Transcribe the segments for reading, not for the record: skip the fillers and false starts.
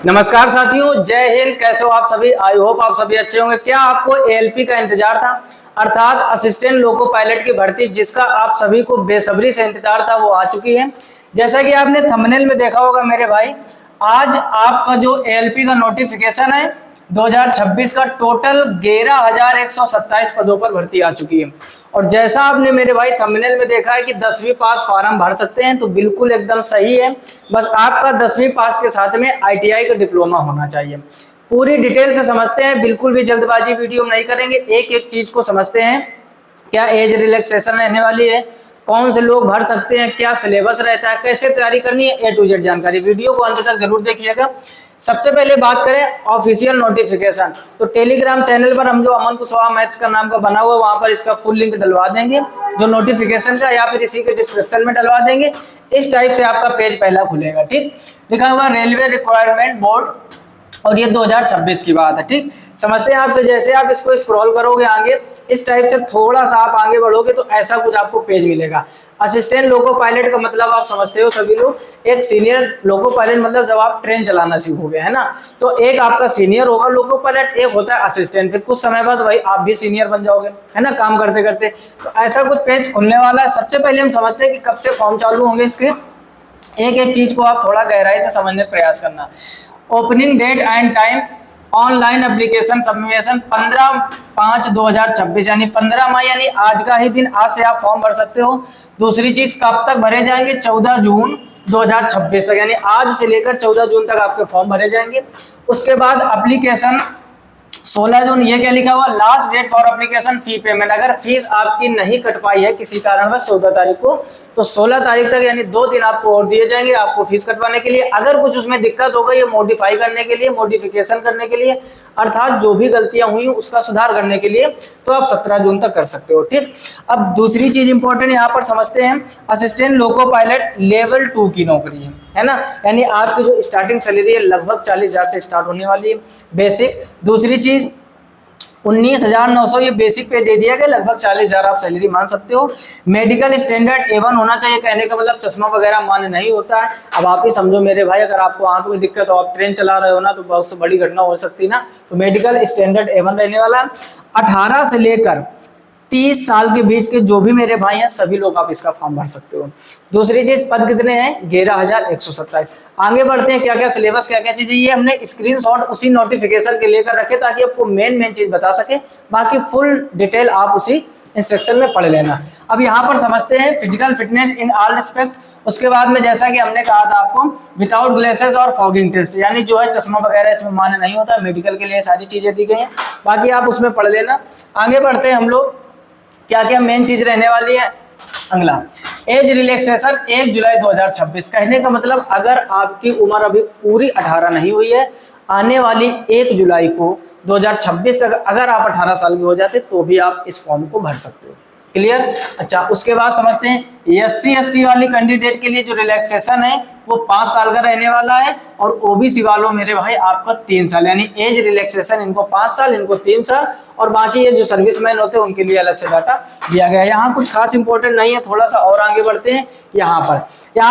नमस्कार साथियों, जय हिंद। कैसे हो आप सभी? आई होप आप सभी अच्छे होंगे। क्या आपको एएलपी का इंतजार था, अर्थात असिस्टेंट लोको पायलट की भर्ती, जिसका आप सभी को बेसब्री से इंतजार था, वो आ चुकी है। जैसा कि आपने थंबनेल में देखा होगा मेरे भाई, आज आपका जो एएलपी का नोटिफिकेशन है 2026 का, टोटल 11,127 पदों पर भर्ती आ चुकी है। और जैसा आपने मेरे भाई थंबनेल में देखा है कि 10वीं पास फॉर्म भर सकते हैं, तो बिल्कुल एकदम सही है। बस आपका 10वीं पास के साथ में आईटीआई का डिप्लोमा होना चाहिए। पूरी डिटेल से समझते हैं, बिल्कुल भी जल्दबाजी वीडियो नहीं करेंगे, एक एक चीज को समझते हैं। क्या एज रिलैक्सेशन रहने वाली है, कौन से लोग भर सकते हैं, क्या सिलेबस रहता है, कैसे तैयारी करनी है, ए टू जेड जानकारी। वीडियो को अंत तक जरूर देखिएगा। सबसे पहले बात करें ऑफिशियल नोटिफिकेशन, तो टेलीग्राम चैनल पर हम जो अमन कुशवाहा मैथ्स का नाम का बना हुआ, वहां पर इसका फुल लिंक डलवा देंगे जो नोटिफिकेशन का, या फिर इसी के डिस्क्रिप्शन में डलवा देंगे। इस टाइप से आपका पेज पहला खुलेगा। ठीक, लिखा हुआ रेलवे रिक्वायरमेंट बोर्ड, और ये 2026 की बात है। ठीक, समझते हैं आपसे। जैसे आप इसको स्क्रॉल करोगे आगे, इस टाइप से थोड़ा सा आप आगे बढ़ोगे तो ऐसा कुछ आपको पेज मिलेगा। असिस्टेंट लोको पायलट का मतलब आप समझते हो सभी लोग, एक सीनियर लोको पायलट मतलब जब आप ट्रेन चलाना सीखोगे, है ना, तो एक आपका सीनियर होगा लोको पायलट, एक होता है असिस्टेंट। फिर कुछ समय बाद भाई आप भी सीनियर बन जाओगे, है ना, काम करते करते। तो ऐसा कुछ पेज खुलने वाला है। सबसे पहले हम समझते हैं कि कब से फॉर्म चालू होंगे इसके। एक एक चीज को आप थोड़ा गहराई से समझने का प्रयास करना। Opening date and time, online application submission 15/5/2026, यानी 15 मई, यानी आज का ही दिन, आज से आप फॉर्म भर सकते हो। दूसरी चीज, कब तक भरे जाएंगे? 14 जून 2026 तक, यानी आज से लेकर 14 जून तक आपके फॉर्म भरे जाएंगे। उसके बाद एप्लीकेशन 16 जून, ये क्या लिखा हुआ, last date for application fee payment. अगर फीस आपकी नहीं कट पाई है किसी कारणवश 14 तारीख को, तो 16 तारीख तक, यानी 2 दिन आपको और दिए जाएंगे आपको फीस कटवाने के लिए। अगर कुछ उसमें दिक्कत हो गई है, मॉडिफाई करने के लिए, मॉडिफिकेशन करने के लिए, अर्थात जो भी गलतियां हुई उसका सुधार करने के लिए, तो आप 17 जून तक कर सकते हो। ठीक, अब दूसरी चीज इंपॉर्टेंट यहाँ पर समझते हैं। असिस्टेंट लोको पायलट लेवल 2 की नौकरी है ना, यानी आपकी जो स्टार्टिंग सैलरी है लगभग 40,000 से स्टार्ट होने वाली है, बेसिक। दूसरी चीज 19,900 ये बेसिक पे दे दिया गया, लगभग 40,000 आप सैलरी मान सकते हो। मेडिकल स्टैंडर्ड A1 होना चाहिए, कहने का मतलब चश्मा वगैरह मान्य नहीं होता है। अब आप ही समझो मेरे भाई, अगर आपको आंख में दिक्कत हो, आप ट्रेन चला रहे हो ना, तो बहुत से बड़ी घटना हो सकती है ना। तो मेडिकल स्टैंडर्ड A1 रहने वाला। 18 से लेकर 30 साल के बीच के जो भी मेरे भाई हैं, सभी लोग आप इसका फॉर्म भर सकते हो। दूसरी चीज, पद कितने हैं? 11,127। आगे बढ़ते हैं, क्या क्या सिलेबस, क्या क्या चीजें, ये हमने स्क्रीनशॉट उसी नोटिफिकेशन के लेकर रखे ताकि आपको मेन चीज बता सके। बाकी फुल डिटेल आप उसी इंस्ट्रक्शन में पढ़ लेना। अब यहाँ पर समझते हैं physical fitness in all respect. उसके बाद में जैसा कि हमने कहा था आपको, विदाउट ग्लासेस और फॉगिंग टेस्ट, यानी जो है चश्मा वगैरह इसमें मान्य नहीं होता। मेडिकल के लिए सारी चीजें दी गई हैं, बाकी आप उसमें पढ़ लेना। आगे बढ़ते हैं हम लोग, क्या क्या मेन चीज रहने वाली है। अगला, एज रिलैक्सेशन 1 जुलाई 2026, कहने का मतलब अगर आपकी उम्र अभी पूरी 18 नहीं हुई है, आने वाली 1 जुलाई को 2026 तक अगर आप 18 साल के हो जाते तो भी आप इस फॉर्म को भर सकते हो। क्लियर? अच्छा, उसके बाद समझते हैं SC ST वाली कैंडिडेट के लिए जो रिलैक्सेशन है वो 5 साल का रहने वाला है, और OBC वालों मेरे भाई आपका 3 साल, यानी एज रिलैक्सेशन इनको 5 साल, इनको 3 साल, और बाकी ये जो सर्विसमैन होते हैं उनके लिए अलग से डाटा दिया गया है। यहाँ कुछ खास इंपॉर्टेंट नहीं है, थोड़ा सा और आगे बढ़ते हैं। यहाँ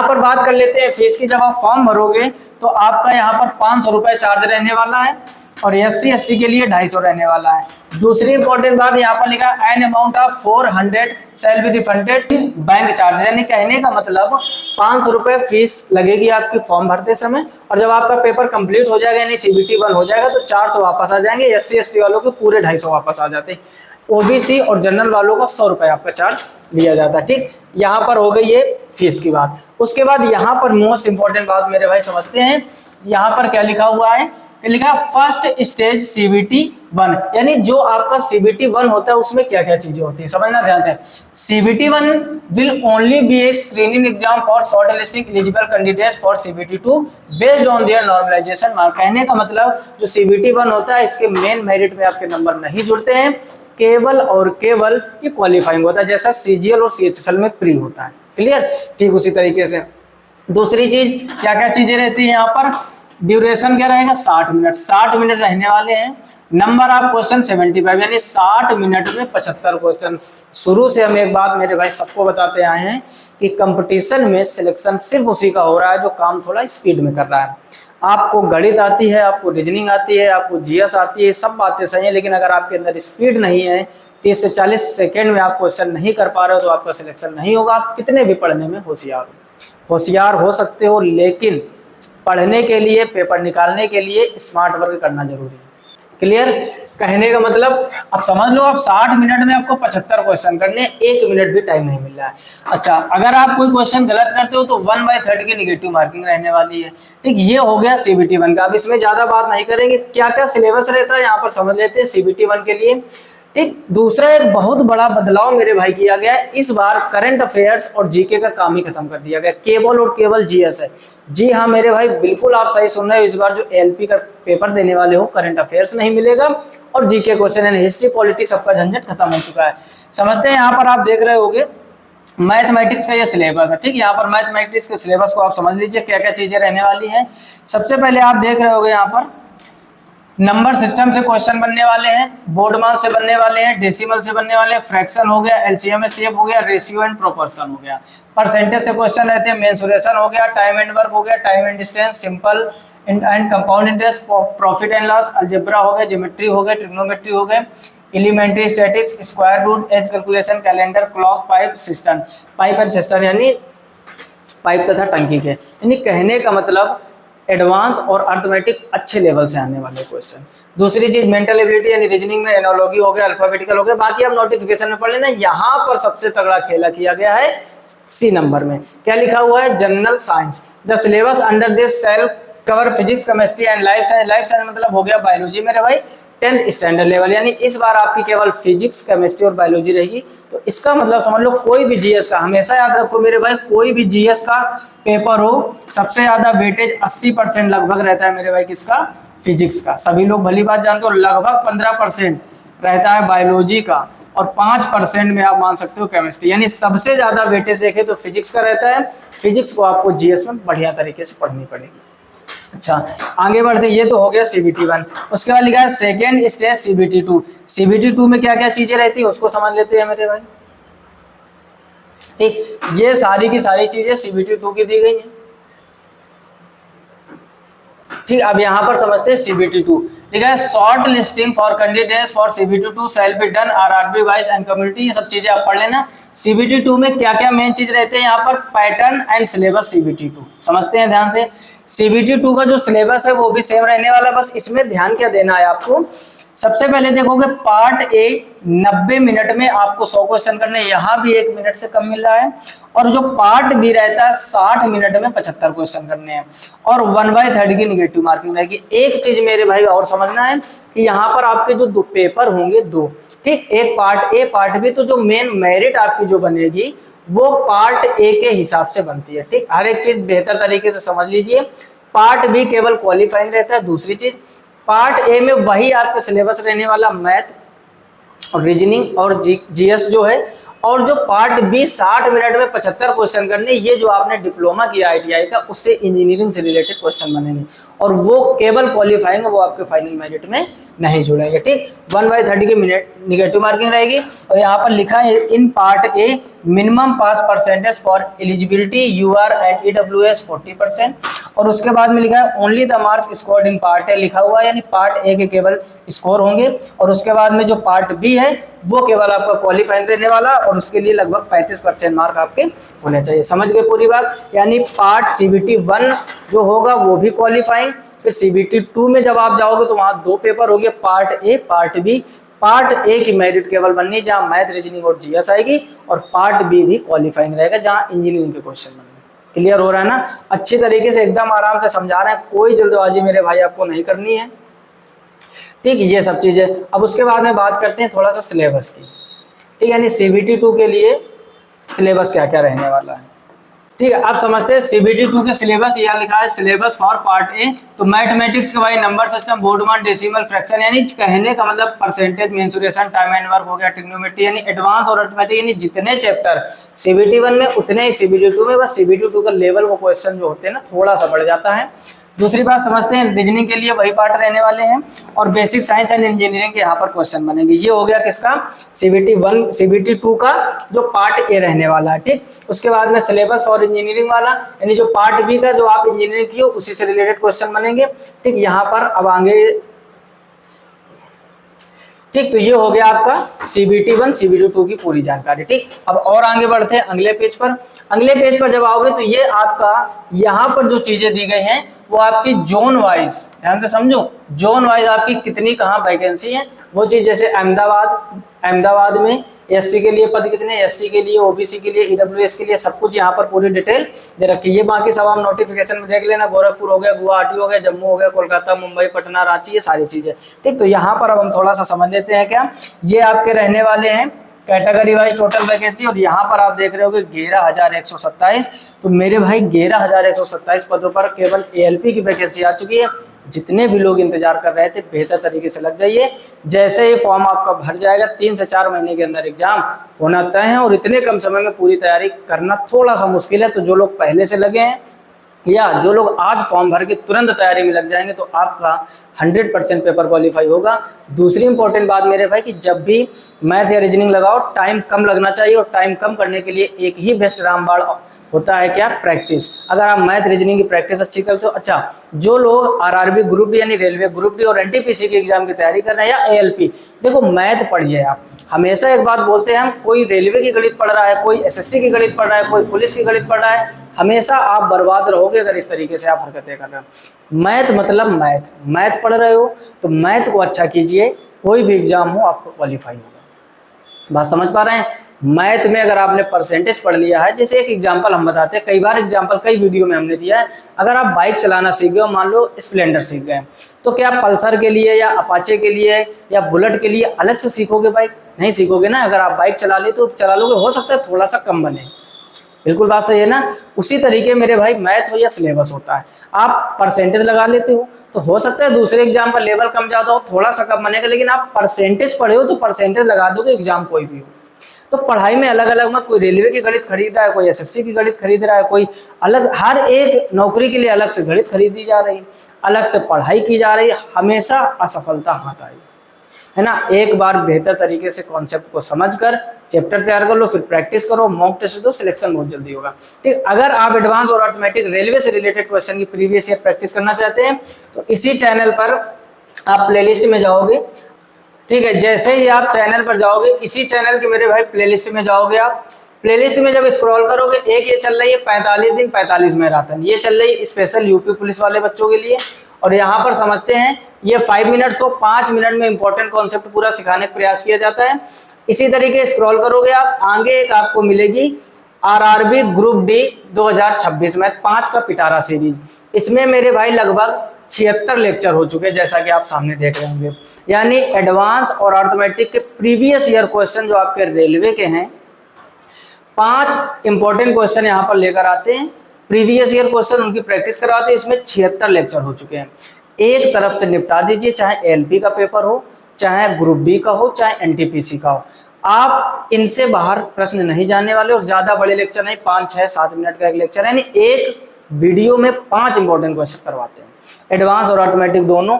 पर बात कर लेते हैं फीस की। जब आप फॉर्म भरोगे तो आपका यहाँ पर 500 रुपये चार्ज रहने वाला है, और SC ST के लिए 250 रहने वाला है। दूसरी इंपॉर्टेंट बात यहाँ पर लिखा है, an amount of 400 shall be refunded bank charge, यानी कहने का मतलब 500 रुपये फीस लगेगी आपकी फॉर्म भरते समय, और जब आपका पेपर कंप्लीट हो जाएगा, यानी CBT 1 हो जाएगा, तो 400 वापस आ जाएंगे। SC ST वालों के पूरे 250 वापस आ जाते हैं। OBC और जनरल वालों को 100 रुपये आपका चार्ज लिया जाता है। ठीक, यहाँ पर हो गई ये फीस की बात। उसके बाद यहाँ पर मोस्ट इंपॉर्टेंट बात मेरे भाई समझते हैं। यहाँ पर क्या लिखा हुआ है, लिखा फर्स्ट स्टेज CBT 1, यानी जो आपका CBT 1 होता है उसमें क्या क्या चीजें होती है, समझना ध्यान से। CBT 1 will only be a screening exam for short listing eligible candidates for CBT 2 based on their normalization mark. कहने का मतलब जो CBT 1 होता है, इसके मेन मेरिट में आपके नंबर नहीं जुड़ते हैं, केवल और केवल ये क्वालिफाइंग होता है, जैसा CGL और CHSL में प्री होता है। क्लियर? ठीक उसी तरीके से दूसरी चीज, क्या क्या चीजें रहती है यहाँ पर, ड्यूरेशन क्या रहेगा, 60 मिनट, 60 मिनट रहने वाले हैं। नंबर ऑफ क्वेश्चन 75, यानी 60 मिनट में 75 क्वेश्चन। शुरू से हम एक बात मेरे भाई सबको बताते आए हैं कि कंपटीशन में सिलेक्शन सिर्फ उसी का हो रहा है जो काम थोड़ा स्पीड में कर रहा है। आपको गणित आती है, आपको रीजनिंग आती है, आपको जीएस आती है, सब बातें सही है, लेकिन अगर आपके अंदर स्पीड नहीं है, 30 से 40 सेकेंड में आप क्वेश्चन नहीं कर पा रहे हो तो आपका सिलेक्शन नहीं होगा। आप कितने भी पढ़ने में होशियार हो सकते हो, लेकिन पढ़ने के लिए, पेपर निकालने के लिए स्मार्ट वर्क करना जरूरी है। क्लियर? कहने का मतलब अब समझ लो, आप 60 मिनट में आपको 75 क्वेश्चन करने, 1 मिनट भी टाइम नहीं मिल रहा है। अच्छा, अगर आप कोई क्वेश्चन गलत करते हो तो 1/3 की नेगेटिव मार्किंग रहने वाली है। ठीक, ये हो गया सीबीटी 1 का। अब इसमें ज्यादा बात नहीं करेंगे, क्या क्या सिलेबस रहता है यहाँ पर समझ लेते हैं सीबीटी 1 के लिए। ठीक, दूसरा एक बहुत बड़ा बदलाव मेरे भाई किया गया है, इस बार करंट अफेयर्स और जीके का काम ही खत्म कर दिया गया, केवल और केवल जीएस है। जी हाँ मेरे भाई, बिल्कुल आप सही सुन रहे हो। इस बार जो एलपी का पेपर देने वाले हो, करंट अफेयर्स नहीं मिलेगा और GK question and history, polity, सबका झंझट खत्म हो चुका है। समझते हैं, यहाँ पर आप देख रहे होगे मैथमेटिक्स का ये सिलेबस है। ठीक, यहाँ पर मैथमेटिक्स के सिलेबस को आप समझ लीजिए क्या क्या चीजें रहने वाली हैं। सबसे पहले आप देख रहे होगे यहाँ पर नंबर सिस्टम से क्वेश्चन बनने वाले हैं, बोर्ड मास से बनने वाले हैं, डेसिमल से बनने वाले हैं, फ्रैक्शन हो गया, एलसीएम एचसीएफ हो गया, रेशियो एंड प्रोपोर्शन हो गया, परसेंटेज से क्वेश्चन रहते हैं, मेंसुरेशन हो गया, टाइम एंड वर्क हो गया, time and distance, simple and compound interest, profit and loss, algebra हो गया, ज्योमेट्री हो गया, ट्रिग्नोमेट्री हो गए, elementary statics, square root, age calculation, calendar, clock, pipe system, pipe and system यानी पाइप तथा टंकी के। यानी कहने का मतलब एडवांस और अर्थमेटिक अच्छे लेवल से आने वाले क्वेश्चन। दूसरी चीज मेंटल एबिलिटी यानी रीजनिंग में एनालॉजी हो गया, अल्फाबेटिकल हो गया, बाकी आप नोटिफिकेशन में पढ़ लेना। यहाँ पर सबसे तगड़ा खेला किया गया है सी नंबर में। क्या लिखा हुआ है? General science, the syllabus under this shall cover physics, chemistry and life science. Life science मतलब हो गया बायोलॉजी मेरे भाई, 10th स्टैंडर्ड लेवल, यानी इस बार आपकी केवल फिजिक्स, केमिस्ट्री और बायोलॉजी रहेगी। तो इसका मतलब समझ लो, कोई भी जीएस का, हमेशा याद रखो मेरे भाई, कोई भी जीएस का पेपर हो, सबसे ज्यादा वेटेज 80% लगभग रहता है मेरे भाई किसका? फिजिक्स का। सभी लोग भली बात जानते हो, लगभग 15% रहता है बायोलॉजी का और 5% में आप मान सकते हो केमिस्ट्री। यानी सबसे ज्यादा वेटेज देखे तो फिजिक्स का रहता है। फिजिक्स को आपको जीएस में बढ़िया तरीके से पढ़नी पड़ेगी। अच्छा, आगे बढ़ते, ये तो हो गया सीबीटी 1। उसके बाद लिखा है सेकेंड स्टेज सीबीटी 2। सीबीटी 2 में क्या क्या चीजें रहती है उसको समझ लेते हैं मेरे भाई। ठीक, ये सारी की सारी चीजें सीबीटी 2 की दी गई हैं। ठीक, अब यहाँ पर समझते हैं सीबीटी 2। लिखा है short listing for candidates for CBT 2 shall be done RRB wise and community. ये सब चीजें आप पढ़ लेना। सीबीटी 2 में क्या क्या मेन चीज रहते हैं यहाँ पर? पैटर्न एंड सिलेबस सीबीटी 2 समझते हैं ध्यान से। सीबीटी 2 का जो सिलेबस है वो भी सेम रहने वाला, बस इसमें ध्यान क्या देना है आपको। सबसे पहले देखोगे पार्ट ए 90 मिनट में आपको 100 क्वेश्चन करने, यहाँ भी 1 मिनट से कम मिल रहा है। और जो पार्ट बी रहता है 60 मिनट में 75 क्वेश्चन करने हैं और 1/3 की निगेटिव मार्किंग रहेगी। एक चीज मेरे भाई और समझना है कि यहाँ पर आपके जो दो पेपर होंगे, दो, ठीक, एक पार्ट ए पार्ट बी, तो जो मेन मेरिट आपकी जो बनेगी वो पार्ट ए के हिसाब से बनती है। ठीक, हर एक चीज बेहतर तरीके से समझ लीजिए। पार्ट बी केवल क्वालिफाइंग रहता है। दूसरी चीज, पार्ट ए में वही आपका सिलेबस रहने वाला, मैथ और रीजनिंग और जीएस जो है, और जो पार्ट बी 60 मिनट में 75 क्वेश्चन करने, ये जो आपने डिप्लोमा किया आईटीआई का, उससे इंजीनियरिंग से रिलेटेड क्वेश्चन बनेंगे और वो केवल क्वालिफाइंग है, वो आपके फाइनल मेरिट में नहीं जुड़ेंगे। ठीक, 1/3 की निगेटिव मार्किंग रहेगी। और यहाँ पर लिखा है in part A minimum pass percentage for eligibility UR and EWS 40%। और उसके बाद में लिखा है only the marks scored in part A लिखा हुआ है, यानी पार्ट ए के केवल स्कोर होंगे। और उसके बाद में जो पार्ट बी है वो केवल आपका क्वालिफाइंग रहने वाला और उसके लिए लगभग 35% मार्क आपके होने चाहिए। समझ गए पूरी बात? यानी पार्ट सीबीटी 1 जो होगा वो भी क्वालिफाइंग, फिर सीबीटी 2 में जब आप जाओगे तो वहां 2 पेपर होंगे, part A part B. Part A की मेरिट केवल बननी जहां मैथ रीजनिंग और जीएस आएगी, और पार्ट बी भी क्वालिफाइंग रहेगा जहां इंजीनियरिंग के क्वेश्चन बनेंगे। क्लियर हो रहा है ना? अच्छी तरीके से एकदम आराम से समझा रहे हैं, कोई जल्दबाजी मेरे भाई आपको नहीं करनी है। ठीक, ये सब चीजें। अब उसके बाद में बात करते हैं थोड़ा सा सिलेबस की। ठीक, यानी सीबीटी 2 के लिए सिलेबस क्या क्या रहने वाला है। ठीक है, आप समझते हैं सीबीटी 2 के सिलेबस। यहाँ लिखा है सिलेबस फॉर पार्ट ए। तो मैथमेटिक्स के भाई नंबर सिस्टम, बोर्डमान, डेसिमल, फ्रैक्शन, यानी कहने का मतलब percentage, mensuration, time and work हो गया, ट्रिग्नोमेट्री, यानी एडवांस और अर्थमेटिक, यानी जितने चैप्टर सीबीटी 1 में उतने ही सीबीटी 2 में, बस सीबीटी 2 का लेवल वो क्वेश्चन जो होते हैं ना थोड़ा सा बढ़ जाता है। दूसरी बात समझते हैं, रीजनिंग के लिए वही पार्ट रहने वाले हैं और बेसिक साइंस एंड इंजीनियरिंग के यहाँ पर क्वेश्चन बनेंगे। ये हो गया किसका, CBT 1 CBT 2 का जो पार्ट ए रहने वाला है, ठीक। उसके बाद में सिलेबस फॉर इंजीनियरिंग वाला, यानी जो पार्ट बी का जो आप इंजीनियरिंग की हो उसी से रिलेटेड क्वेश्चन बनेंगे, ठीक। यहाँ पर अब आगे, ठीक। तो ये हो गया आपका CBT 1 CBT 2 की पूरी जानकारी, ठीक। अब और आगे बढ़ते हैं अगले पेज पर। अगले पेज पर जब आओगे तो ये आपका यहाँ पर जो चीजें दी गई हैं वो आपकी जोन वाइज, ध्यान से समझो, जोन वाइज आपकी कितनी कहाँ वैकेंसी है वो चीज। जैसे अहमदाबाद में SC के लिए पद कितने, ST के लिए, OBC के लिए, EWS के लिए, सब कुछ यहाँ पर पूरी डिटेल दे रखी है। बाकी सब आप नोटिफिकेशन में देख लेना, गोरखपुर हो गया, गुवाहाटी हो गया, जम्मू हो गया, कोलकाता, मुंबई, पटना, रांची, ये सारी चीजें, ठीक। तो यहाँ पर अब हम थोड़ा सा समझ लेते हैं क्या, ये आपके रहने वाले हैं कैटेगरी वाइज टोटल वैकेंसी। और यहाँ पर आप देख रहे हो कि 11,127, तो मेरे भाई 11,127 पदों पर केवल ALP की वैकेंसी आ चुकी है। जितने भी लोग इंतजार कर रहे थे बेहतर तरीके से लग जाइए। जैसे ही फॉर्म आपका भर जाएगा 3 से 4 महीने के अंदर एग्जाम होना तय है और इतने कम समय में पूरी तैयारी करना थोड़ा सा मुश्किल है। तो जो लोग पहले से लगे हैं या जो लोग आज फॉर्म भर के तुरंत तैयारी में लग जाएंगे तो आपका 100% पेपर क्वालिफाई होगा। दूसरी इंपॉर्टेंट बात मेरे भाई कि जब भी मैथ या रीजनिंग लगाओ टाइम कम लगना चाहिए और टाइम कम करने के लिए एक ही बेस्ट रामबाण होता है क्या, प्रैक्टिस। अगर आप मैथ रीजनिंग की प्रैक्टिस अच्छी करते हो, अच्छा जो लोग RRB ग्रुप डी यानी रेलवे ग्रुप डी और NTPC के एग्जाम की तैयारी कर रहे हैं या ALP, देखो मैथ पढ़िए आप। हमेशा एक बात बोलते हैं हम, कोई रेलवे की गणित पढ़ रहा है, कोई SSC की गणित पढ़ रहा है, कोई पुलिस की गणित पढ़ रहा है, हमेशा आप बर्बाद रहोगे अगर इस तरीके से आप हरकतें कर रहे हो। मैथ मतलब मैथ पढ़ रहे हो तो मैथ को अच्छा कीजिए, कोई भी एग्जाम हो आपको क्वालिफाई होगा। बात समझ पा रहे हैं। मैथ में अगर आपने परसेंटेज पढ़ लिया है, जैसे एक एग्जांपल हम बताते हैं, कई बार एग्जांपल कई वीडियो में हमने दिया है। अगर आप बाइक चलाना सीख गए, मान लो स्प्लेंडर सीख गए, तो क्या आप पल्सर के लिए या अपाचे के लिए या बुलेट के लिए अलग से सीखोगे बाइक? नहीं सीखोगे ना। अगर आप बाइक चला ले तो चला लोगे, हो सकता है थोड़ा सा कम बने, बिल्कुल बात सही है ना। उसी तरीके मेरे भाई मैथ हो या सिलेबस होता है, आप परसेंटेज लगा लेते हो तो हो सकता है दूसरे एग्जाम पर लेवल कम ज्यादा हो, थोड़ा सा कम बनेगा, लेकिन आप परसेंटेज पढ़े हो तो परसेंटेज लगा दोगे एग्जाम कोई भी हो। तो पढ़ाई में अलग अलग मत, कोई रेलवे की गणित खरीद रहा है, कोई SSC की गणित खरीद रहा है, कोई अलग, हर एक नौकरी के लिए अलग से गणित खरीदी जा रही, अलग से पढ़ाई की जा रही, हमेशा असफलता हाथ आई है ना। एक बार बेहतर तरीके से कॉन्सेप्ट को समझकर चैप्टर तैयार कर लो, फिर प्रैक्टिस करो, मॉक टेस्ट दो, सिलेक्शन बहुत जल्दी होगा, ठीक। अगर आप एडवांस और अर्थमेटिक रेलवे से रिलेटेड क्वेश्चन की प्रीवियस ईयर प्रैक्टिस करना चाहते हैं तो इसी चैनल पर आप प्लेलिस्ट में जाओगे, ठीक है। जैसे ही आप चैनल पर जाओगे, इसी चैनल के मेरे भाई प्लेलिस्ट में जाओगे, आप प्लेलिस्ट में जब स्क्रॉल करोगे, एक ये चल रही है 45 दिन 45 मैराथन, ये चल रही है स्पेशल यूपी पुलिस वाले बच्चों के लिए। और यहाँ पर समझते हैं ये 5 मिनट्स को 5 मिनट में इंपॉर्टेंट कॉन्सेप्ट पूरा सिखाने का प्रयास किया जाता है। इसी तरीके स्क्रॉल करोगे आप, आगे एक आपको मिलेगी RRB ग्रुप डी 2026 मैथ 5 का पिटारा सीरीज। इसमें मेरे भाई लगभग 76 लेक्चर हो चुके हैं, जैसा कि आप सामने देख रहे होंगे। यानी एडवांस और अर्थमेटिक के प्रीवियस ईयर क्वेश्चन जो आपके रेलवे के हैं, 5 इंपॉर्टेंट क्वेश्चन यहाँ पर लेकर आते हैं, प्रीवियस ईयर क्वेश्चन उनकी प्रैक्टिस करवाते हैं। इसमें 76 लेक्चर हो चुके हैं, एक तरफ से निपटा दीजिए, चाहे ALP का पेपर हो, चाहे ग्रुप डी का हो, चाहे NTPC का हो। आप इनसे बाहर प्रश्न नहीं जाने वाले और ज्यादा बड़े लेक्चर नहीं, 5, 6, 7 मिनट का एक लेक्चर, यानी एक वीडियो में 5 इंपॉर्टेंट क्वेश्चन करवाते हैं। एडवांस और ऑटोमेटिक दोनों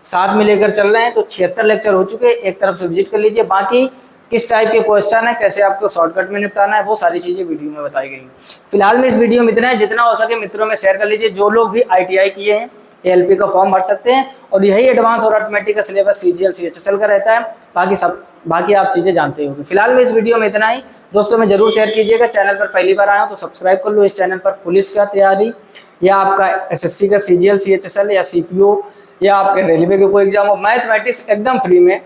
साथ में लेकर चल रहे हैं, तो 76 लेक्चर हो चुके हैं, एक तरफ से विजिट कर लीजिए। बाकी किस टाइप के क्वेश्चन है, कैसे आपको शॉर्टकट में निपटाना है, वो सारी चीजें वीडियो में बताई गई। फिलहाल में इस वीडियो में इतना है, जितना हो सके मित्रों में शेयर कर लीजिए। जो लोग भी ITI किए हैं ALP का फॉर्म भर सकते हैं और यही एडवांस और अर्थमेटिक का सिलेबस CGL CHSL का रहता है। बाकी आप चीजें जानते ही होंगे। फिलहाल में इस वीडियो में इतना ही, दोस्तों में जरूर शेयर कीजिएगा। चैनल पर पहली बार आया हो तो सब्सक्राइब कर लो। इस चैनल पर पुलिस का तैयारी या आपका SSC का CGL CHSL या CPO या आपके रेलवे के कोई एग्जाम हो, मैथमेटिक्स एकदम फ्री में,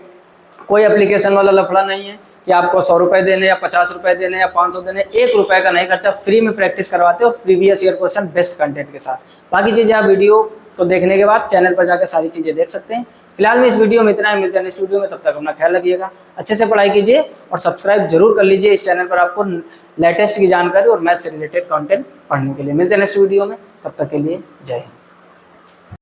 कोई एप्लीकेशन वाला लफड़ा नहीं है कि आपको 100 रुपए देने या 50 रुपए देने या 500 देने, 1 रुपए का नहीं खर्चा, फ्री में प्रैक्टिस करवाते हो previous year question best content के साथ। बाकी चीजें आप वीडियो को देखने के बाद चैनल पर जाकर सारी चीजें देख सकते हैं। फिलहाल में इस वीडियो में इतना ही, मिलते हैं नेक्स्ट वीडियो में, तब तक अपना ख्याल रखिएगा, अच्छे से पढ़ाई कीजिए और सब्सक्राइब जरूर कर लीजिए। इस चैनल पर आपको लेटेस्ट की जानकारी और मैथ से रिलेटेड कंटेंट पढ़ने के लिए। मिलते हैं नेक्स्ट वीडियो में, तब तक के लिए जय हिंद।